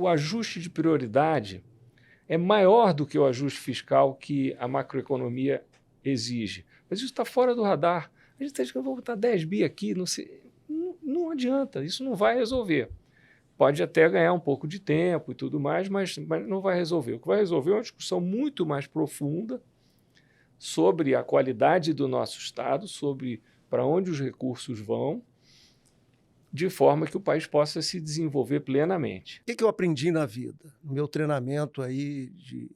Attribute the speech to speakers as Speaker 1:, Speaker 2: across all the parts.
Speaker 1: o ajuste de prioridade é maior do que o ajuste fiscal que a macroeconomia exige. Mas isso está fora do radar. A gente está dizendo que vou botar 10 bi aqui, não adianta, isso não vai resolver. Pode até ganhar um pouco de tempo e tudo mais, mas não vai resolver. O que vai resolver é uma discussão muito mais profunda sobre a qualidade do nosso Estado, sobre para onde os recursos vão, de forma que o país possa se desenvolver plenamente.
Speaker 2: O que eu aprendi na vida? No meu treinamento aí de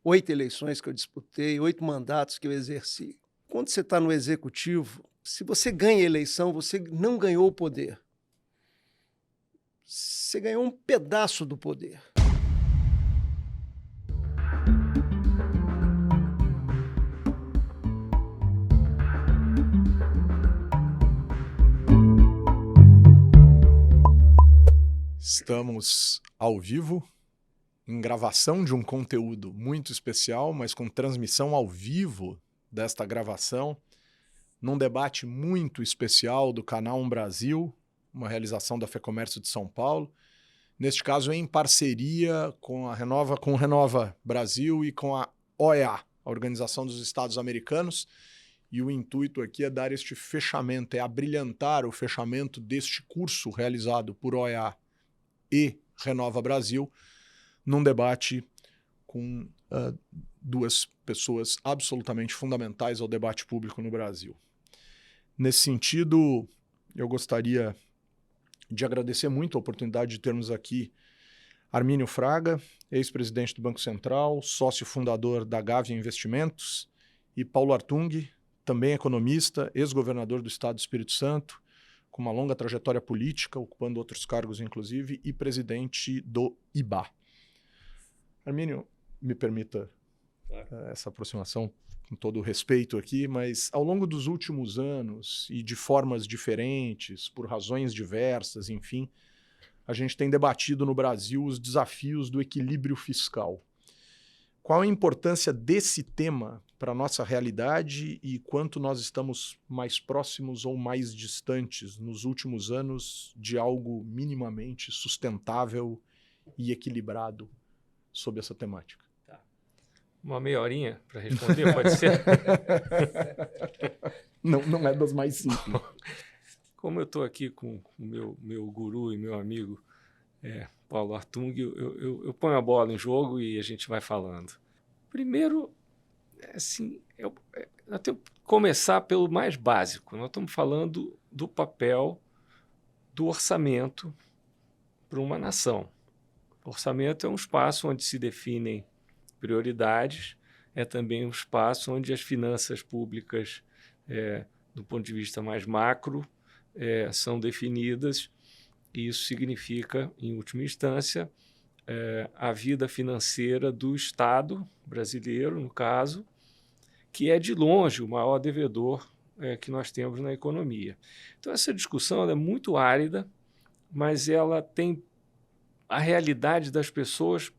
Speaker 2: 8 eleições que eu disputei, 8 mandatos que eu exerci. Quando você está no executivo, se você ganha a eleição, você não ganhou o poder. Você ganhou um pedaço do poder.
Speaker 3: Estamos ao vivo, em gravação de um conteúdo muito especial, mas com transmissão ao vivo desta gravação, num debate muito especial do canal Um Brasil, uma realização da FEComércio de São Paulo, neste caso em parceria com o Renova Brasil e com a OEA, a Organização dos Estados Americanos, e o intuito aqui é dar este fechamento, é abrilhantar o fechamento deste curso realizado por OEA e Renova Brasil, num debate com duas pessoas absolutamente fundamentais ao debate público no Brasil. Nesse sentido, eu gostaria de agradecer muito a oportunidade de termos aqui Armínio Fraga, ex-presidente do Banco Central, sócio fundador da Gávea Investimentos, e Paulo Artung, também economista, ex-governador do Estado do Espírito Santo, com uma longa trajetória política, ocupando outros cargos inclusive, e presidente do IBA. Armínio, me permita essa aproximação com todo o respeito aqui, mas ao longo dos últimos anos e de formas diferentes, por razões diversas, enfim, a gente tem debatido no Brasil os desafios do equilíbrio fiscal. Qual a importância desse tema para a nossa realidade e quanto nós estamos mais próximos ou mais distantes nos últimos anos de algo minimamente sustentável e equilibrado sobre essa temática?
Speaker 1: Uma meia horinha para responder, pode ser?
Speaker 3: Não é das mais simples.
Speaker 1: Como eu estou aqui com o meu guru e meu amigo Paulo Artung, eu ponho a bola em jogo e a gente vai falando. Primeiro, assim, nós temos que começar pelo mais básico. Nós estamos falando do papel do orçamento para uma nação. O orçamento é um espaço onde se definem prioridades, é também um espaço onde as finanças públicas, do ponto de vista mais macro, são definidas, e isso significa, em última instância, a vida financeira do Estado brasileiro, no caso, que é de longe o maior devedor que nós temos na economia. Então, essa discussão é muito árida, mas ela tem a realidade das pessoas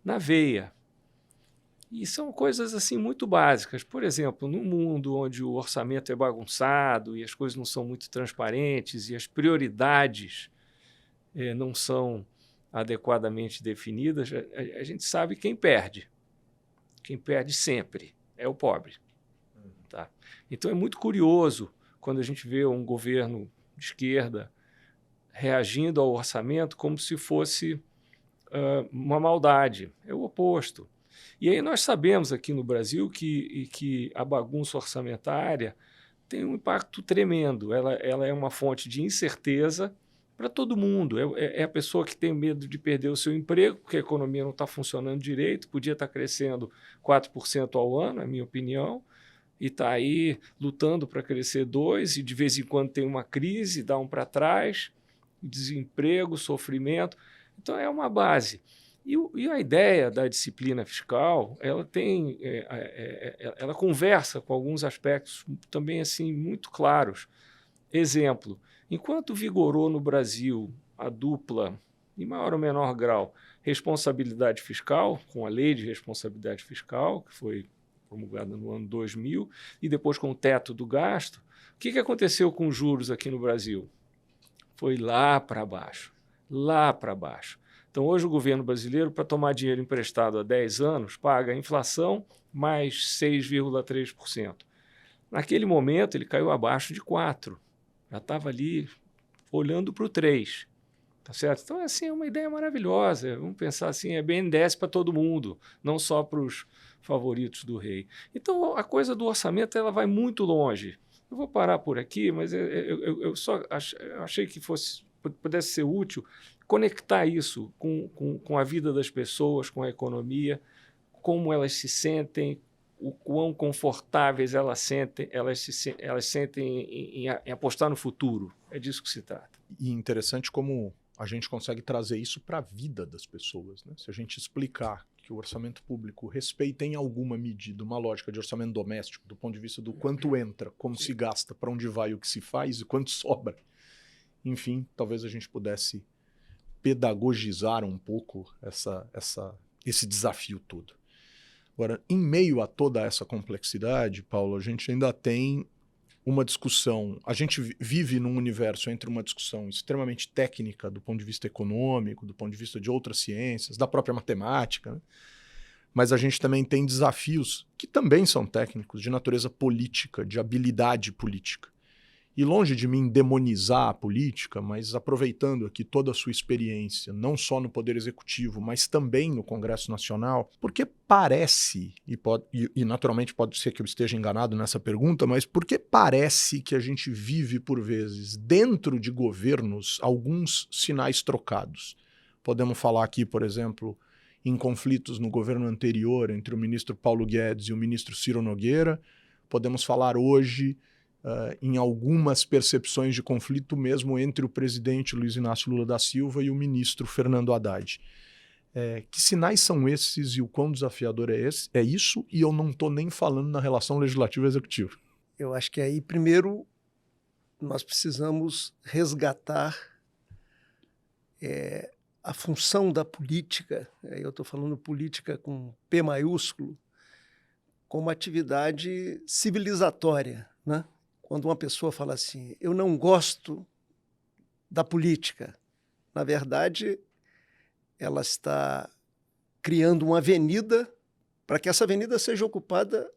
Speaker 1: na veia. E são coisas assim muito básicas. Por exemplo, num mundo onde o orçamento é bagunçado e as coisas não são muito transparentes e as prioridades não são adequadamente definidas, a gente sabe quem perde. Quem perde sempre é o pobre. Tá? Então é muito curioso quando a gente vê um governo de esquerda reagindo ao orçamento como se fosse uma maldade. É o oposto. E aí nós sabemos aqui no Brasil que a bagunça orçamentária tem um impacto tremendo. Ela é uma fonte de incerteza para todo mundo. É a pessoa que tem medo de perder o seu emprego, porque a economia não está funcionando direito, podia estar crescendo 4% ao ano, na minha opinião, e está aí lutando para crescer 2%, e de vez em quando tem uma crise, dá um para trás, desemprego, sofrimento. Então é uma base. E a ideia da disciplina fiscal, ela conversa com alguns aspectos também assim muito claros. Exemplo, enquanto vigorou no Brasil a dupla, em maior ou menor grau, responsabilidade fiscal, com a Lei de Responsabilidade Fiscal, que foi promulgada no ano 2000, e depois com o teto do gasto, o que aconteceu com os juros aqui no Brasil? Foi lá para baixo, lá para baixo. Então, hoje o governo brasileiro, para tomar dinheiro emprestado há 10 anos, paga a inflação mais 6,3%. Naquele momento, ele caiu abaixo de 4%. Já estava ali olhando para o 3%. Tá certo? Então, assim, é uma ideia maravilhosa. Vamos pensar assim, é BNDES para todo mundo, não só para os favoritos do rei. Então, a coisa do orçamento ela vai muito longe. Eu vou parar por aqui, mas eu só achei que pudesse ser útil conectar isso com a vida das pessoas, com a economia, como elas se sentem, o quão confortáveis elas sentem em apostar no futuro. É disso que se trata.
Speaker 3: E interessante como a gente consegue trazer isso para a vida das pessoas, né? Se a gente explicar que o orçamento público respeita em alguma medida uma lógica de orçamento doméstico, do ponto de vista do quanto entra, como se gasta, para onde vai, o que se faz e quanto sobra. Enfim, talvez a gente pudesse pedagogizar um pouco esse desafio todo. Agora, em meio a toda essa complexidade, Paulo, a gente ainda tem uma discussão, a gente vive num universo entre uma discussão extremamente técnica do ponto de vista econômico, do ponto de vista de outras ciências, da própria matemática, né? Mas a gente também tem desafios que também são técnicos, de natureza política, de habilidade política. E longe de mim demonizar a política, mas aproveitando aqui toda a sua experiência, não só no Poder Executivo, mas também no Congresso Nacional, porque parece, e naturalmente pode ser que eu esteja enganado nessa pergunta, mas porque parece que a gente vive, por vezes, dentro de governos, alguns sinais trocados. Podemos falar aqui, por exemplo, em conflitos no governo anterior entre o ministro Paulo Guedes e o ministro Ciro Nogueira. Podemos falar hoje em algumas percepções de conflito mesmo entre o presidente Luiz Inácio Lula da Silva e o ministro Fernando Haddad. Que sinais são esses e o quão desafiador é isso? E eu não estou nem falando na relação legislativo-executivo.
Speaker 2: Eu acho que aí, primeiro, nós precisamos resgatar a função da política, eu estou falando política com P maiúsculo, como atividade civilizatória, né? Quando uma pessoa fala assim, eu não gosto da política, na verdade, ela está criando uma avenida para que essa avenida seja ocupada,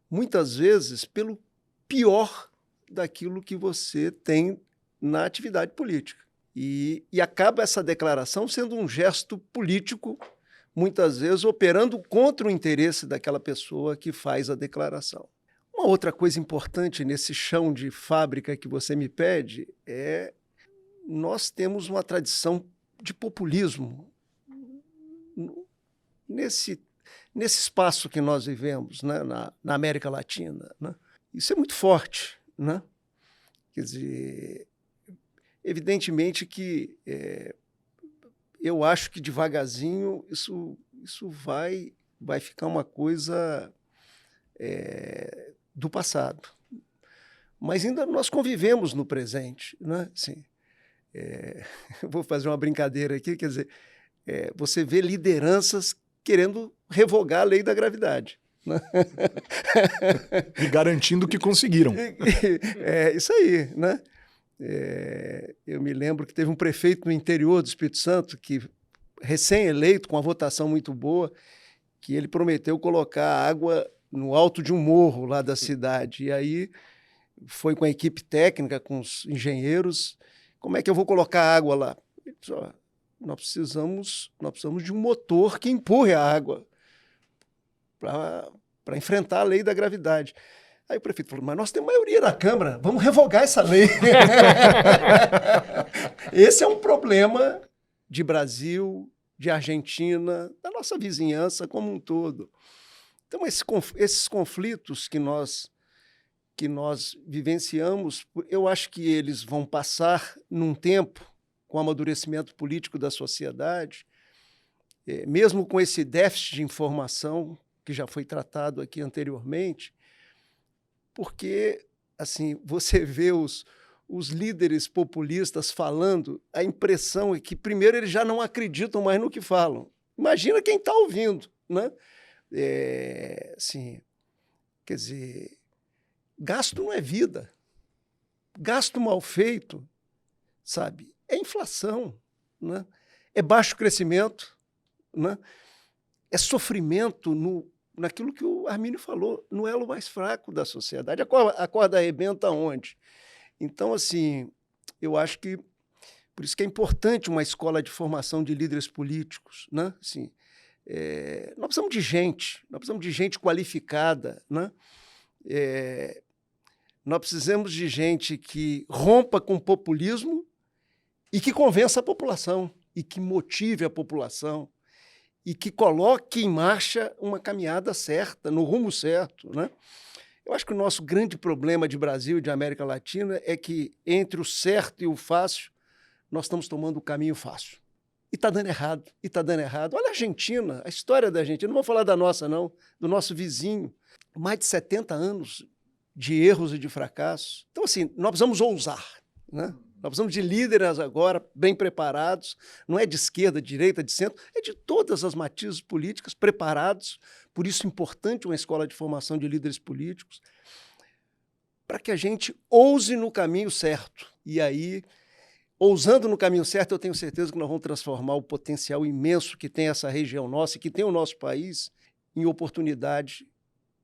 Speaker 2: muitas vezes, pelo pior daquilo que você tem na atividade política. E acaba essa declaração sendo um gesto político, muitas vezes operando contra o interesse daquela pessoa que faz a declaração. Uma outra coisa importante nesse chão de fábrica que você me pede é nós temos uma tradição de populismo nesse espaço que nós vivemos, né, na América Latina, né? Isso é muito forte, né? Quer dizer, evidentemente que eu acho que devagarzinho isso vai ficar uma coisa do passado. Mas ainda nós convivemos no presente, né? Assim, vou fazer uma brincadeira aqui, quer dizer, você vê lideranças querendo revogar a lei da gravidade, né?
Speaker 3: E garantindo que conseguiram.
Speaker 2: Isso aí, né? Eu me lembro que teve um prefeito no interior do Espírito Santo, que recém-eleito, com uma votação muito boa, que ele prometeu colocar água no alto de um morro lá da cidade. E aí foi com a equipe técnica, com os engenheiros, como é que eu vou colocar água lá? Ele disse, nós precisamos de um motor que empurre a água para enfrentar a lei da gravidade. Aí o prefeito falou, mas nós temos maioria na Câmara, vamos revogar essa lei. Esse é um problema de Brasil, de Argentina, da nossa vizinhança como um todo. Então, esses conflitos que nós vivenciamos, eu acho que eles vão passar num tempo, com o amadurecimento político da sociedade, mesmo com esse déficit de informação que já foi tratado aqui anteriormente, porque assim, você vê os líderes populistas falando, a impressão é que, primeiro, eles já não acreditam mais no que falam. Imagina quem está ouvindo, né? Assim, quer dizer, gasto não é vida. Gasto mal feito, sabe, é inflação, né? é baixo crescimento, né? É sofrimento naquilo que o Armínio falou, no elo mais fraco da sociedade. A corda arrebenta onde? Então, assim, eu acho que por isso que é importante uma escola de formação de líderes políticos, né? Assim, nós precisamos de gente qualificada, né? Nós precisamos de gente que rompa com o populismo e que convença a população, e que motive a população, e que coloque em marcha uma caminhada certa, no rumo certo, né? Eu acho que o nosso grande problema de Brasil e de América Latina é que, entre o certo e o fácil, nós estamos tomando o caminho fácil. E está dando errado, e está dando errado. Olha a Argentina, a história da Argentina. Não vou falar da nossa, não, do nosso vizinho. Mais de 70 anos de erros e de fracassos. Então, assim, nós precisamos ousar, né? Nós precisamos de líderes agora, bem preparados, não é de esquerda, de direita, de centro, é de todas as matizes políticas, preparados. Por isso é importante uma escola de formação de líderes políticos, para que a gente ouse no caminho certo. E aí, ousando no caminho certo, eu tenho certeza que nós vamos transformar o potencial imenso que tem essa região nossa e que tem o nosso país em oportunidade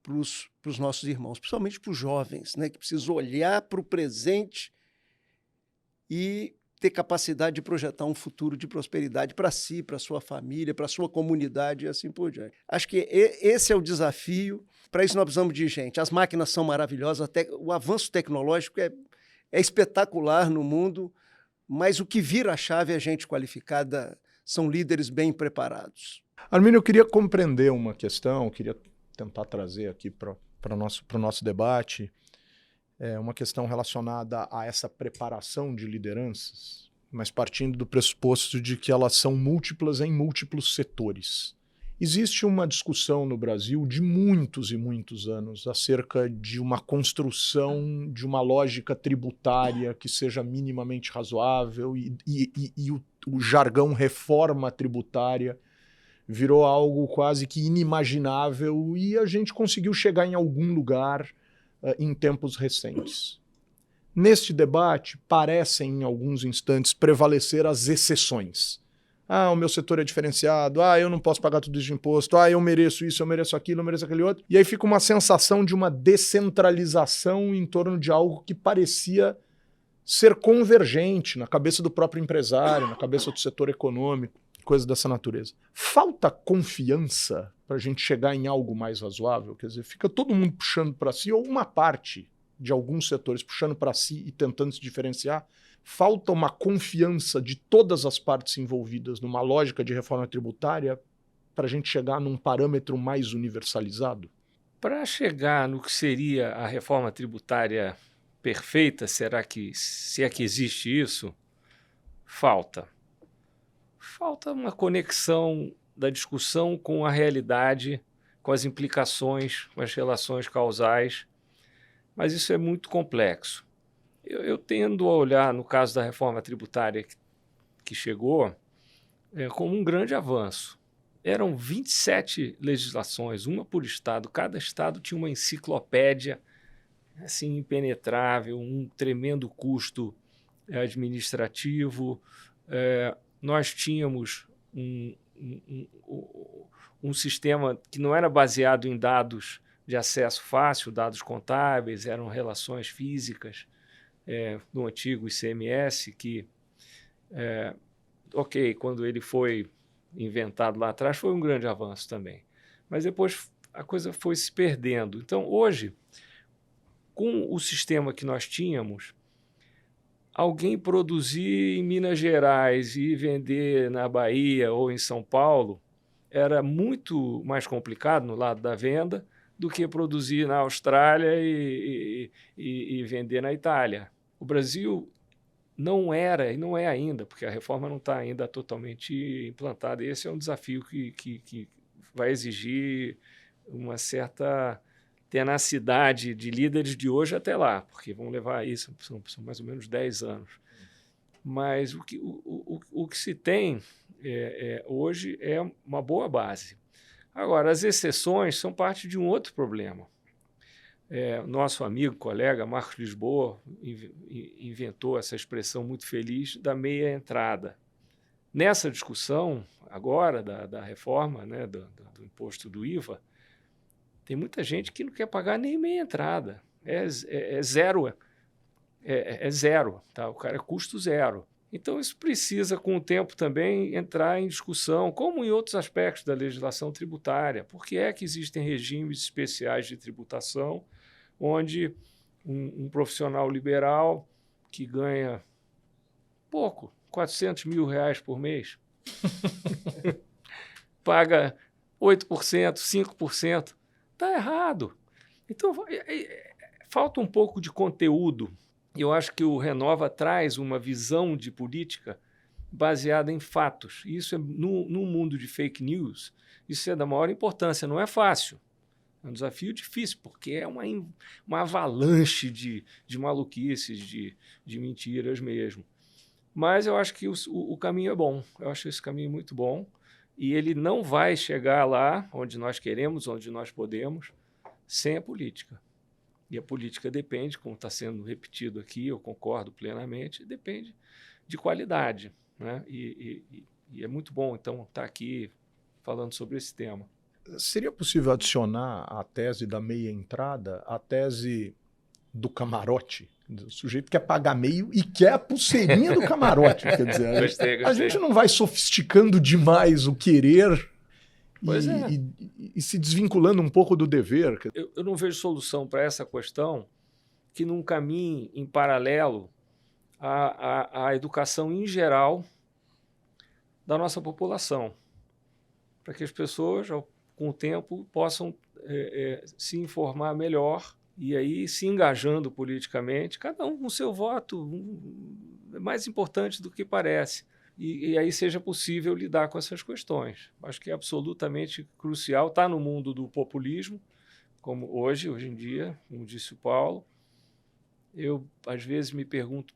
Speaker 2: para os nossos irmãos, principalmente para os jovens, né, que precisam olhar para o presente e ter capacidade de projetar um futuro de prosperidade para si, para a sua família, para a sua comunidade e assim por diante. Acho que esse é o desafio. Para isso nós precisamos de gente. As máquinas são maravilhosas, até o avanço tecnológico é espetacular no mundo, mas o que vira a chave é gente qualificada, são líderes bem preparados.
Speaker 3: Armínio, eu queria compreender uma questão, queria tentar trazer aqui para o nosso debate, uma questão relacionada a essa preparação de lideranças, mas partindo do pressuposto de que elas são múltiplas em múltiplos setores. Existe uma discussão no Brasil de muitos e muitos anos acerca de uma construção de uma lógica tributária que seja minimamente razoável e o jargão reforma tributária virou algo quase que inimaginável e a gente conseguiu chegar em algum lugar em tempos recentes. Neste debate, parecem, em alguns instantes, prevalecer as exceções. O meu setor é diferenciado, eu não posso pagar tudo isso de imposto, eu mereço isso, eu mereço aquilo, eu mereço aquele outro. E aí fica uma sensação de uma descentralização em torno de algo que parecia ser convergente na cabeça do próprio empresário, na cabeça do setor econômico, coisas dessa natureza. Falta confiança para a gente chegar em algo mais razoável? Quer dizer, fica todo mundo puxando para si, ou uma parte de alguns setores puxando para si e tentando se diferenciar? Falta uma confiança de todas as partes envolvidas numa lógica de reforma tributária para a gente chegar num parâmetro mais universalizado?
Speaker 1: Para chegar no que seria a reforma tributária perfeita, se é que existe isso, falta uma conexão da discussão com a realidade, com as implicações, com as relações causais, mas isso é muito complexo. Eu tendo a olhar, no caso da reforma tributária que chegou, como um grande avanço. Eram 27 legislações, uma por estado. Cada estado tinha uma enciclopédia assim, impenetrável, um tremendo custo administrativo. Nós tínhamos um sistema que não era baseado em dados de acesso fácil, dados contábeis, eram relações físicas do antigo ICMS, que, quando ele foi inventado lá atrás, foi um grande avanço também. Mas depois a coisa foi se perdendo. Então, hoje, com o sistema que nós tínhamos, alguém produzir em Minas Gerais e vender na Bahia ou em São Paulo era muito mais complicado no lado da venda do que produzir na Austrália e vender na Itália. O Brasil não era e não é ainda, porque a reforma não está ainda totalmente implantada. Esse é um desafio que vai exigir uma certa tenacidade de líderes de hoje até lá, porque vão levar isso, são mais ou menos 10 anos. Mas o que se tem hoje é uma boa base. Agora, as exceções são parte de um outro problema. Nosso amigo, colega, Marcos Lisboa, inventou essa expressão muito feliz da meia entrada. Nessa discussão agora da reforma, né, do imposto do IVA, tem muita gente que não quer pagar nem meia entrada. É zero. É zero. Tá? O cara é custo zero. Então, isso precisa, com o tempo, também entrar em discussão, como em outros aspectos da legislação tributária. Por que é que existem regimes especiais de tributação onde um profissional liberal que ganha pouco, R$400 mil por mês, paga 8%, 5%. Está errado. Então, falta um pouco de conteúdo. Eu acho que o Renova traz uma visão de política baseada em fatos. Isso é, no mundo de fake news, isso é da maior importância. Não é fácil. É um desafio difícil, porque é uma avalanche de maluquices, de mentiras mesmo. Mas eu acho que o caminho é bom. Eu acho esse caminho muito bom. E ele não vai chegar lá onde nós queremos, onde nós podemos, sem a política. E a política depende, como está sendo repetido aqui, eu concordo plenamente, depende de qualidade. Né? E é muito bom, então, estar aqui falando sobre esse tema.
Speaker 3: Seria possível adicionar à tese da meia entrada a tese do camarote? O sujeito quer pagar meio e quer a pulseirinha do camarote. Quer dizer,
Speaker 1: Gostei.
Speaker 3: A gente não vai sofisticando demais o querer e se desvinculando um pouco do dever.
Speaker 1: Eu não vejo solução para essa questão que não caminhe em paralelo à educação em geral da nossa população, para que as pessoas, com o tempo, possam se informar melhor e aí se engajando politicamente, cada um com seu voto, é mais importante do que parece. E aí seja possível lidar com essas questões. Acho que é absolutamente crucial. Está no mundo do populismo, como hoje em dia, como disse o Paulo. Eu, às vezes, me pergunto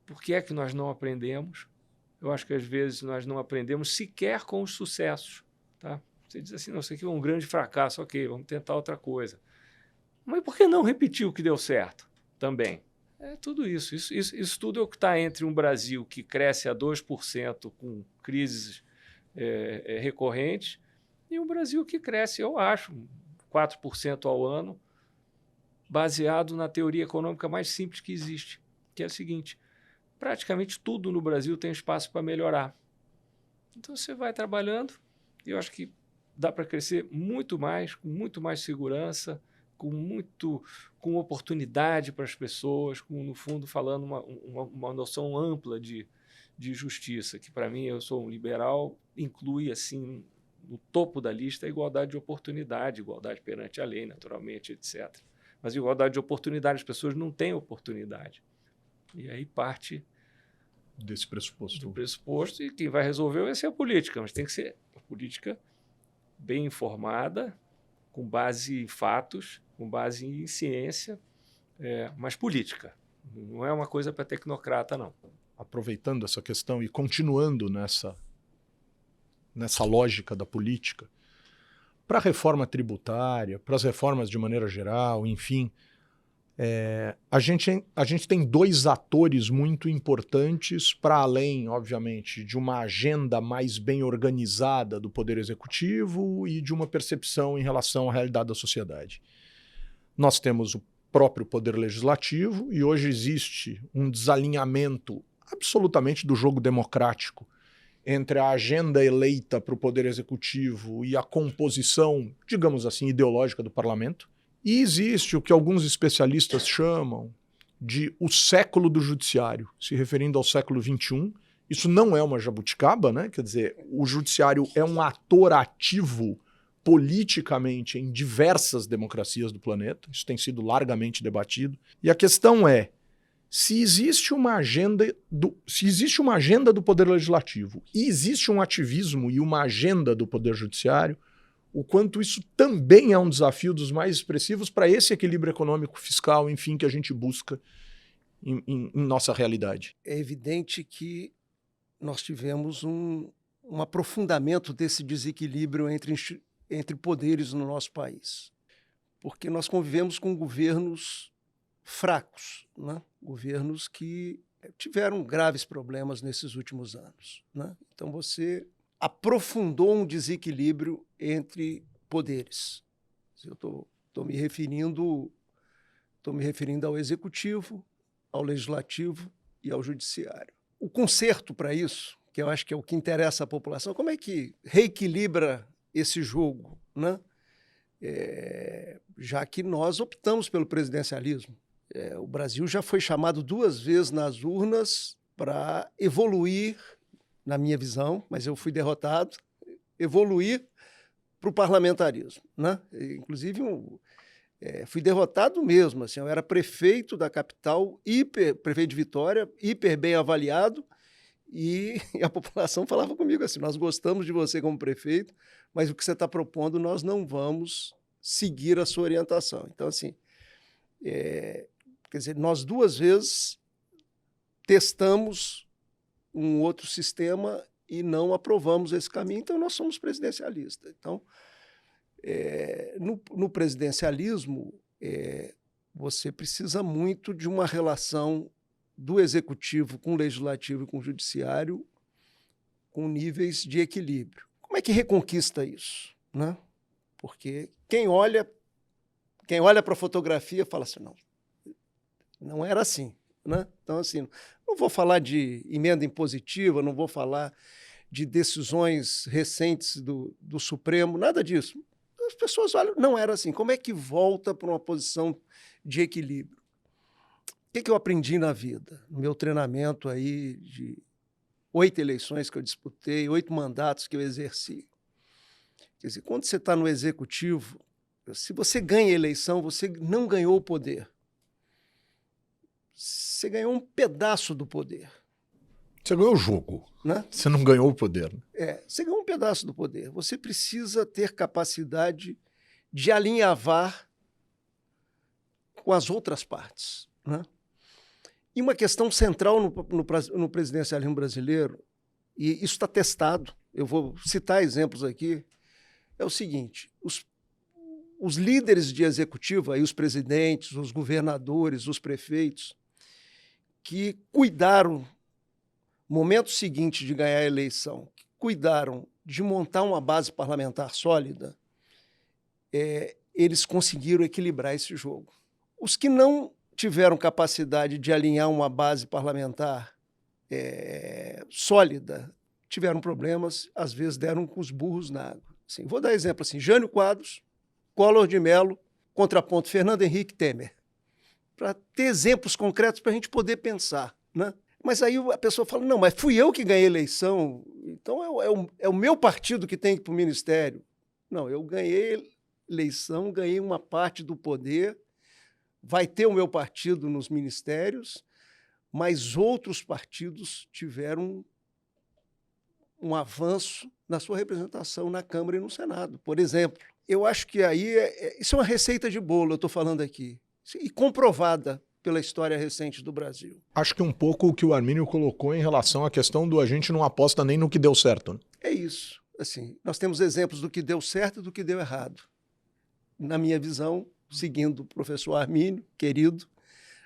Speaker 1: por que é que nós não aprendemos. Eu acho que, às vezes, nós não aprendemos sequer com os sucessos. Tá? Você diz assim, não, isso aqui é um grande fracasso, ok, vamos tentar outra coisa. Mas por que não repetir o que deu certo também? É tudo isso. Isso tudo é o que está entre um Brasil que cresce a 2% com crises recorrentes e um Brasil que cresce, eu acho, 4% ao ano, baseado na teoria econômica mais simples que existe, que é a seguinte: praticamente tudo no Brasil tem espaço para melhorar. Então, você vai trabalhando e eu acho que dá para crescer muito mais, com muito mais segurança, com oportunidade para as pessoas, no fundo, falando uma noção ampla de justiça, que, para mim, eu sou um liberal, inclui, assim, no topo da lista, a igualdade de oportunidade, igualdade perante a lei, naturalmente, etc. Mas igualdade de oportunidade, as pessoas não têm oportunidade. E aí parte
Speaker 3: desse pressuposto.
Speaker 1: Do pressuposto, e quem vai resolver vai ser a política, mas tem que ser a política bem informada, com base em fatos, com base em ciência, mas política. Não é uma coisa para tecnocrata, não.
Speaker 3: Aproveitando essa questão e continuando nessa lógica da política, para a reforma tributária, para as reformas de maneira geral, enfim, a gente tem dois atores muito importantes para além, obviamente, de uma agenda mais bem organizada do Poder Executivo e de uma percepção em relação à realidade da sociedade. Nós temos o próprio Poder Legislativo e hoje existe um desalinhamento absolutamente do jogo democrático entre a agenda eleita para o Poder Executivo e a composição, digamos assim, ideológica do Parlamento. E existe o que alguns especialistas chamam de o século do judiciário, se referindo ao século XXI. Isso não é uma jabuticaba, né? Quer dizer, o judiciário é um ator ativo politicamente em diversas democracias do planeta. Isso tem sido largamente debatido. E a questão é, se existe uma agenda do Poder Legislativo e existe um ativismo e uma agenda do Poder Judiciário, o quanto isso também é um desafio dos mais expressivos para esse equilíbrio econômico, fiscal, enfim, que a gente busca em nossa realidade.
Speaker 2: É evidente que nós tivemos um aprofundamento desse desequilíbrio entre poderes no nosso país, porque nós convivemos com governos fracos, né? Governos que tiveram graves problemas nesses últimos anos, né? Então você aprofundou um desequilíbrio entre poderes. Eu estou me referindo ao executivo, ao legislativo e ao judiciário. O conserto para isso, que eu acho que é o que interessa à população, como é que reequilibra esse jogo, né? Já que nós optamos pelo presidencialismo. O Brasil já foi chamado 2 vezes nas urnas para evoluir, na minha visão, mas eu fui derrotado, evoluir para o parlamentarismo, né? Inclusive, fui derrotado mesmo. Assim, eu era prefeito da capital, prefeito de Vitória, hiper bem avaliado, e a população falava comigo assim: nós gostamos de você como prefeito, mas o que você está propondo, nós não vamos seguir a sua orientação. Então, assim, quer dizer, nós 2 vezes testamos um outro sistema e não aprovamos esse caminho, então nós somos presidencialistas. Então, no presidencialismo, você precisa muito de uma relação do executivo com o legislativo e com o judiciário com níveis de equilíbrio. Como é que reconquista isso, né? Porque quem olha para a fotografia fala assim: não era assim, né? Então, assim, não vou falar de emenda impositiva, não vou falar de decisões recentes do Supremo, nada disso. As pessoas olham, não era assim. Como é que volta para uma posição de equilíbrio? O que eu aprendi na vida? No meu treinamento aí de 8 eleições que eu disputei, 8 mandatos que eu exerci. Quer dizer, quando você está no executivo, se você ganha a eleição, você não ganhou o poder. Você ganhou um pedaço do poder.
Speaker 3: Você ganhou o jogo,
Speaker 2: né?
Speaker 3: Você não ganhou o poder.
Speaker 2: Você ganhou um pedaço do poder. Você precisa ter capacidade de alinhavar com as outras partes, né? E uma questão central no presidencialismo brasileiro, e isso está testado, eu vou citar exemplos aqui, é o seguinte: os líderes de executivo, aí os presidentes, os governadores, os prefeitos, que cuidaram, no momento seguinte de ganhar a eleição, que cuidaram de montar uma base parlamentar sólida, eles conseguiram equilibrar esse jogo. Os que não tiveram capacidade de alinhar uma base parlamentar sólida, tiveram problemas, às vezes deram com os burros na água. Assim, vou dar exemplo assim: Jânio Quadros, Collor de Mello, contraponto Fernando Henrique Temer, para ter exemplos concretos para a gente poder pensar, né? Mas aí a pessoa fala: não, mas fui eu que ganhei a eleição, então é o meu partido que tem que ir para o ministério. Não, eu ganhei eleição, ganhei uma parte do poder, vai ter o meu partido nos ministérios, mas outros partidos tiveram um avanço na sua representação na Câmara e no Senado, por exemplo. Eu acho que aí isso é uma receita de bolo, eu estou falando aqui, e comprovada pela história recente do Brasil.
Speaker 3: Acho que um pouco o que o Armínio colocou em relação à questão do a gente não aposta nem no que deu certo, né?
Speaker 2: É isso. Assim, nós temos exemplos do que deu certo e do que deu errado. Na minha visão, seguindo o professor Armínio, querido,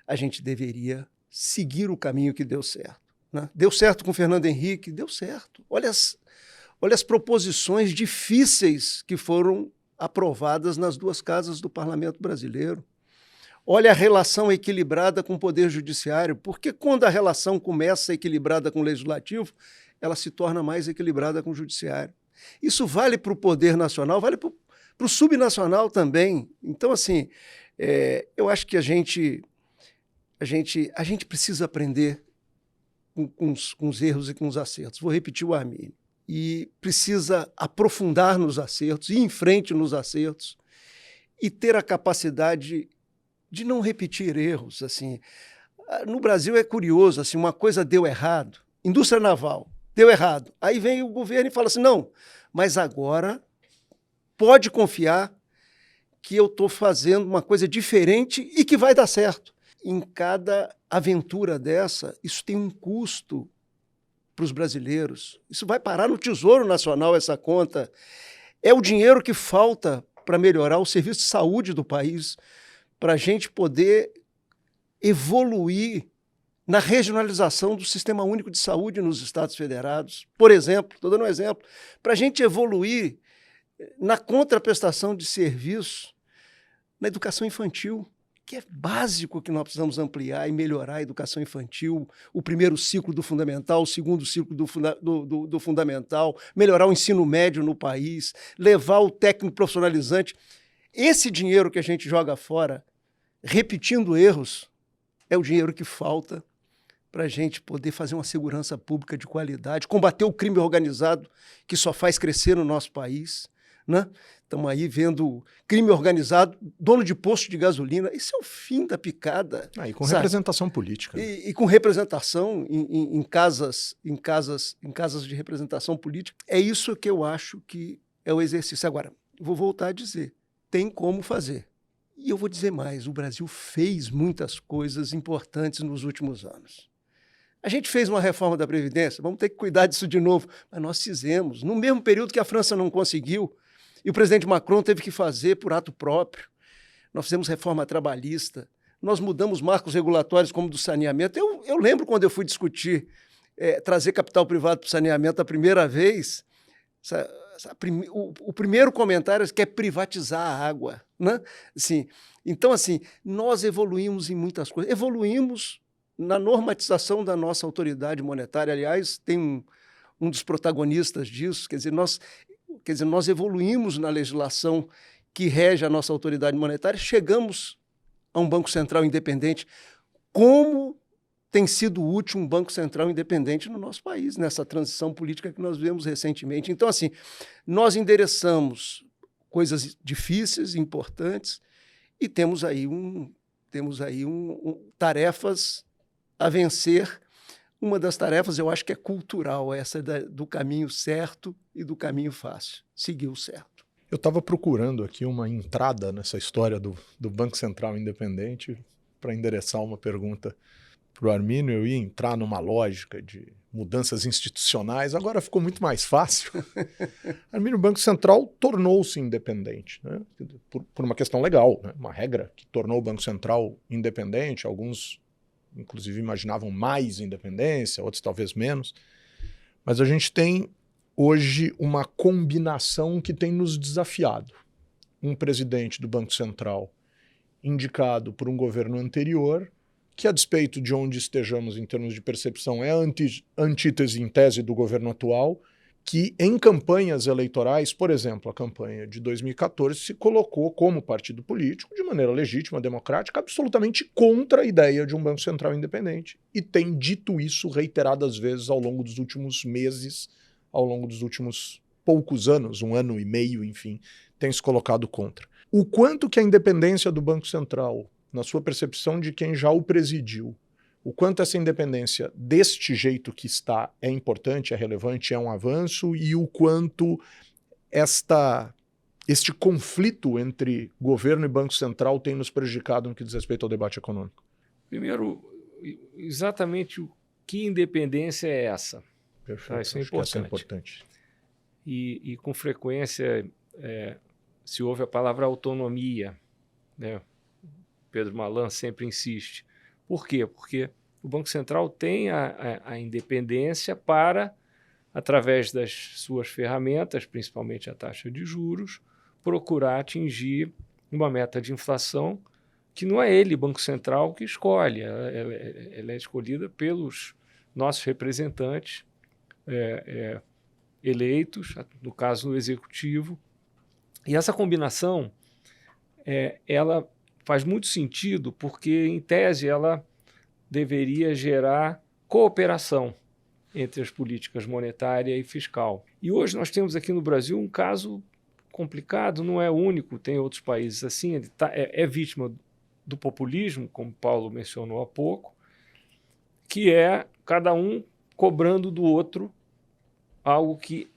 Speaker 2: a gente deveria seguir o caminho que deu certo, né? Deu certo com Fernando Henrique? Deu certo. Olha as proposições difíceis que foram aprovadas nas 2 casas do Parlamento brasileiro. Olha a relação equilibrada com o Poder Judiciário, porque quando a relação começa equilibrada com o Legislativo, ela se torna mais equilibrada com o Judiciário. Isso vale para o Poder Nacional, vale para o subnacional também. Então, assim, eu acho que a gente precisa aprender com os erros e com os acertos. Vou repetir o Armínio. E precisa aprofundar nos acertos, ir em frente nos acertos e ter a capacidade de não repetir erros. Assim, no Brasil é curioso, assim, uma coisa deu errado, indústria naval, deu errado. Aí vem o governo e fala assim: não, mas agora pode confiar que eu estou fazendo uma coisa diferente e que vai dar certo. Em cada aventura dessa, isso tem um custo para os brasileiros. Isso vai parar no Tesouro Nacional, essa conta. É o dinheiro que falta para melhorar o serviço de saúde do país, para a gente poder evoluir na regionalização do Sistema Único de Saúde nos Estados Federados. Por exemplo, estou dando um exemplo, para a gente evoluir na contraprestação de serviço na educação infantil, que é básico que nós precisamos ampliar e melhorar a educação infantil, o primeiro ciclo do fundamental, o segundo ciclo do fundamental, melhorar o ensino médio no país, levar o técnico profissionalizante. Esse dinheiro que a gente joga fora, repetindo erros, é o dinheiro que falta para a gente poder fazer uma segurança pública de qualidade, combater o crime organizado, que só faz crescer no nosso país, né? Estamos aí vendo crime organizado, dono de posto de gasolina. Isso é o fim da picada.
Speaker 3: E com representação política.
Speaker 2: E com representação em casas de representação política. É isso que eu acho que é o exercício. Agora, vou voltar a dizer, tem como fazer. E eu vou dizer mais, o Brasil fez muitas coisas importantes nos últimos anos. A gente fez uma reforma da Previdência, vamos ter que cuidar disso de novo, mas nós fizemos, no mesmo período que a França não conseguiu, e o presidente Macron teve que fazer por ato próprio. Nós fizemos reforma trabalhista, nós mudamos marcos regulatórios como do saneamento. Eu lembro quando eu fui discutir trazer capital privado para o saneamento a primeira vez, o primeiro comentário é que é privatizar a água, né? Assim, então, assim, nós evoluímos em muitas coisas. Evoluímos na normatização da nossa autoridade monetária. Aliás, tem um dos protagonistas disso, quer dizer, nós evoluímos na legislação que rege a nossa autoridade monetária, chegamos a um Banco Central independente. Como tem sido útil um Banco Central independente no nosso país, nessa transição política que nós vivemos recentemente. Então, assim, nós endereçamos coisas difíceis, importantes, e temos aí tarefas a vencer. Uma das tarefas, eu acho que é cultural, essa do caminho certo e do caminho fácil, seguir o certo.
Speaker 3: Eu estava procurando aqui uma entrada nessa história do Banco Central Independente para endereçar uma pergunta para o Armínio. Eu ia entrar numa lógica de mudanças institucionais, agora ficou muito mais fácil. Armínio, o Banco Central tornou-se independente, né? Por uma questão legal, né? Uma regra que tornou o Banco Central independente. Alguns, inclusive, imaginavam mais independência, outros talvez menos. Mas a gente tem hoje uma combinação que tem nos desafiado. Um presidente do Banco Central indicado por um governo anterior, que a despeito de onde estejamos em termos de percepção é antítese em tese do governo atual, que em campanhas eleitorais, por exemplo, a campanha de 2014, se colocou como partido político, de maneira legítima, democrática, absolutamente contra a ideia de um Banco Central independente. E tem dito isso reiteradas vezes ao longo dos últimos meses, ao longo dos últimos poucos anos, 1 ano e meio, enfim, tem se colocado contra. O quanto que a independência do Banco Central, na sua percepção de quem já o presidiu, o quanto essa independência deste jeito que está é importante, é relevante, é um avanço, e o quanto este conflito entre governo e Banco Central tem nos prejudicado no que diz respeito ao debate econômico?
Speaker 1: Primeiro, exatamente o que independência é essa?
Speaker 3: Perfeito,
Speaker 1: Isso é
Speaker 3: acho que essa é importante.
Speaker 1: E com frequência se ouve a palavra autonomia, né? Pedro Malan sempre insiste. Por quê? Porque o Banco Central tem a independência para, através das suas ferramentas, principalmente a taxa de juros, procurar atingir uma meta de inflação que não é ele, Banco Central, que escolhe. Ela é escolhida pelos nossos representantes eleitos, no caso no Executivo. E essa combinação, ela faz muito sentido porque, em tese, ela deveria gerar cooperação entre as políticas monetária e fiscal. E hoje nós temos aqui no Brasil um caso complicado, não é único, tem outros países assim, ele é vítima do populismo, como Paulo mencionou há pouco, que é cada um cobrando do outro algo que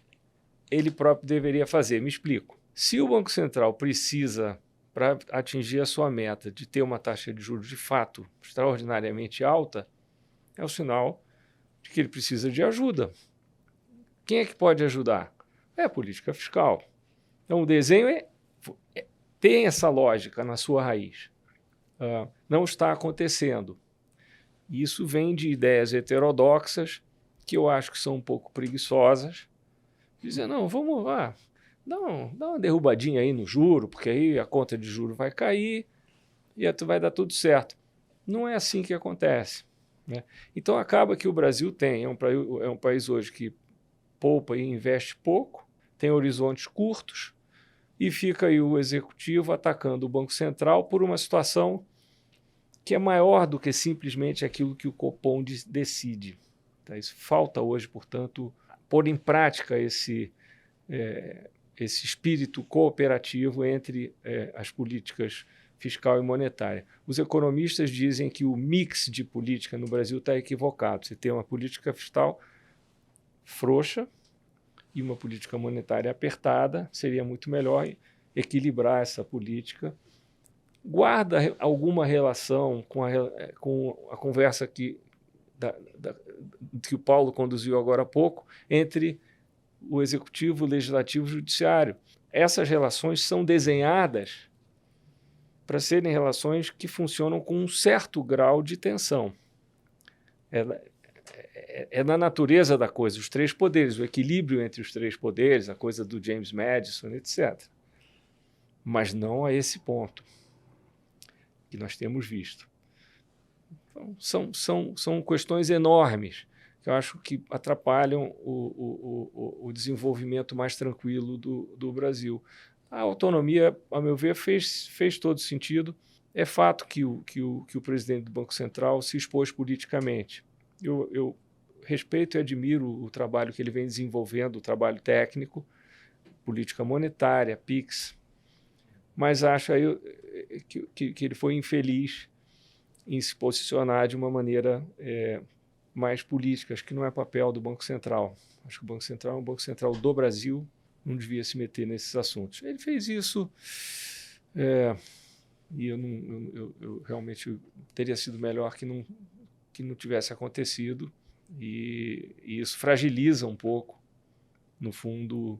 Speaker 1: ele próprio deveria fazer. Me explico. Se o Banco Central precisa, para atingir a sua meta de ter uma taxa de juros de fato extraordinariamente alta, é o sinal de que ele precisa de ajuda. Quem é que pode ajudar? É a política fiscal. Então, o desenho tem essa lógica na sua raiz. Não está acontecendo. E isso vem de ideias heterodoxas, que eu acho que são um pouco preguiçosas, dizer, não, vamos lá, dá uma derrubadinha aí no juro, porque aí a conta de juro vai cair e vai dar tudo certo. Não é assim que acontece, né? Então acaba que o Brasil é um país hoje que poupa e investe pouco, tem horizontes curtos, e fica aí o executivo atacando o Banco Central por uma situação que é maior do que simplesmente aquilo que o Copom decide. Tá? Isso falta hoje, portanto, pôr em prática esse espírito cooperativo entre as políticas fiscal e monetária. Os economistas dizem que o mix de política no Brasil está equivocado. Você tem uma política fiscal frouxa e uma política monetária apertada, seria muito melhor equilibrar essa política. Guarda alguma relação com a conversa que o Paulo conduziu agora há pouco entre o Executivo, o Legislativo e o Judiciário. Essas relações são desenhadas para serem relações que funcionam com um certo grau de tensão. É na natureza da coisa, os três poderes, o equilíbrio entre os três poderes, a coisa do James Madison, etc. Mas não a esse ponto que nós temos visto. Então, são questões enormes que eu acho que atrapalham o desenvolvimento mais tranquilo do Brasil. A autonomia, a meu ver, fez todo sentido. É fato que o presidente do Banco Central se expôs politicamente. Eu respeito e admiro o trabalho que ele vem desenvolvendo, o trabalho técnico, política monetária, PIX, mas acho aí que ele foi infeliz em se posicionar de uma maneira mais política. Acho que não é papel do Banco Central. Acho que o Banco Central é um Banco Central do Brasil, não devia se meter nesses assuntos. Ele fez isso e eu realmente teria sido melhor que não tivesse acontecido, e isso fragiliza um pouco, no fundo,